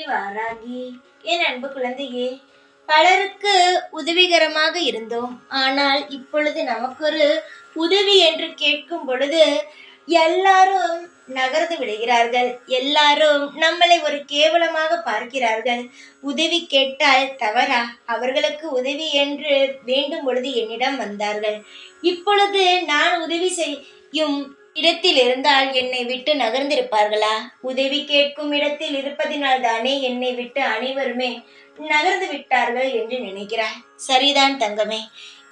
வாராகி, என் அன்பு குழந்தையே, பலருக்கு உதவிகரமாக இருந்தோம். ஆனால் இப்பொழுது நமக்கொரு உதவி என்று கேட்கும் பொழுது எல்லாரும் நகர்ந்து விடுகிறார்கள். எல்லாரும் நம்மளை ஒரு கேவலமாக பார்க்கிறார்கள். உதவி கேட்டால் தவறா? அவர்களுக்கு உதவி என்று வேண்டும் பொழுது என்னிடம் வந்தார்கள். இப்பொழுது நான் உதவி செய்யும் இடத்தில் இருந்தால் என்னை விட்டு நகர்ந்திருப்பார்களா? உதவி கேட்கும் இடத்தில் இருப்பதினால் தானே என்னை விட்டு அனைவருமே நகர்ந்து விட்டார்கள் என்று நினைக்கிறாய். சரிதான் தங்கமே.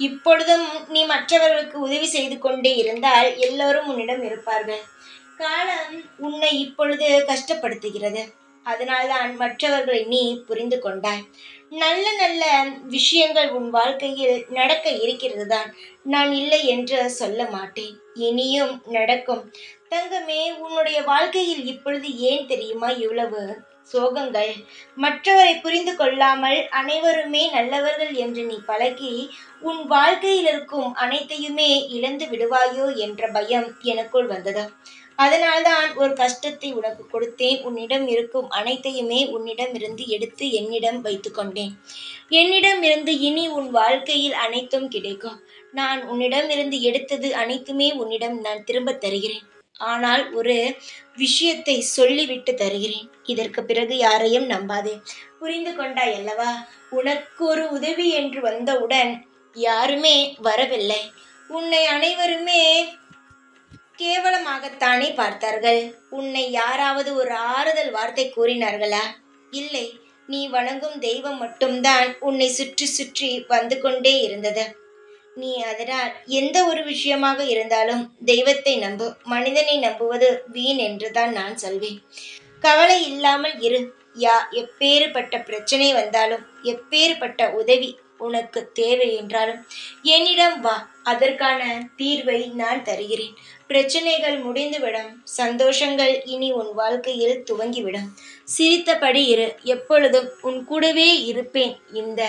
இப்பொழுதும் நீ மற்றவர்களுக்கு உதவி செய்து கொண்டே இருந்தால் எல்லோரும் உன்னிடம் இருப்பார்கள். காலம் உன்னை இப்பொழுது கஷ்டப்படுத்துகிறது. அதனால்தான் மற்றவர்களை நீ புரிந்து கொண்டாய். நல்ல நல்ல விஷயங்கள் உன் வாழ்க்கையில் நடக்க இருக்கிறது தான். நான் இல்லை என்று சொல்ல மாட்டேன். இனியும் நடக்கும். தங்கமே, உன்னுடைய வாழ்க்கையில் இப்பொழுது ஏன் தெரியுமா இவ்வளவு சோகங்கள்? மற்றவரை புரிந்து கொள்ளாமல் அனைவருமே நல்லவர்கள் என்று நீ பழகி உன் வாழ்க்கையில் இருக்கும் அனைத்தையுமே இழந்து விடுவாயோ என்ற பயம் எனக்குள் வந்தது. அதனால்தான் ஒரு கஷ்டத்தை உனக்கு கொடுத்தேன். உன்னிடம் இருக்கும் அனைத்தையுமே உன்னிடமிருந்து எடுத்து என்னிடம் வைத்து கொண்டேன். என்னிடமிருந்து இனி உன் வாழ்க்கையில் அனைத்தும் கிடைக்கும். நான் உன்னிடமிருந்து எடுத்தது அனைத்துமே உன்னிடம் நான் திரும்ப தருகிறேன். ஆனால் ஒரு விஷயத்தை சொல்லிவிட்டு தருகிறேன். இதற்கு பிறகு யாரையும் நம்பாதே. புரிந்து கொண்டாய் அல்லவா? உனக்கு ஒரு உதவி என்று வந்தவுடன் யாருமே வரவில்லை. உன்னை அனைவருமே கேவலமாகத்தானே பார்த்தார்கள். உன்னை யாராவது ஒரு ஆறுதல் வார்த்தை கூறினார்களா? இல்லை. நீ வணங்கும் தெய்வம் மட்டும்தான் உன்னை சுற்றி சுற்றி வந்து கொண்டே இருந்தது. நீ அதனால் எந்த ஒரு விஷயமாக இருந்தாலும் தெய்வத்தை நம்பு. மனிதனை நம்புவது வீண் என்றுதான் நான் சொல்வேன். கவலை இல்லாமல் இரு. எப்பேறுபட்ட பிரச்சனை வந்தாலும், எப்பேறுபட்ட உதவி உனக்கு தேவை என்றாலும் என்னிடம் வா. அதற்கான தீர்வை நான் தருகிறேன். பிரச்சனைகள் முடிந்துவிடும். சந்தோஷங்கள் இனி உன் வாழ்க்கையில் துவங்கிவிடும். சிரித்தபடி இரு. எப்பொழுதும் உன் கூடவே இருப்பேன். இந்த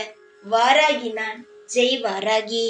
வாராகி நான். ஜெய் வாராகி.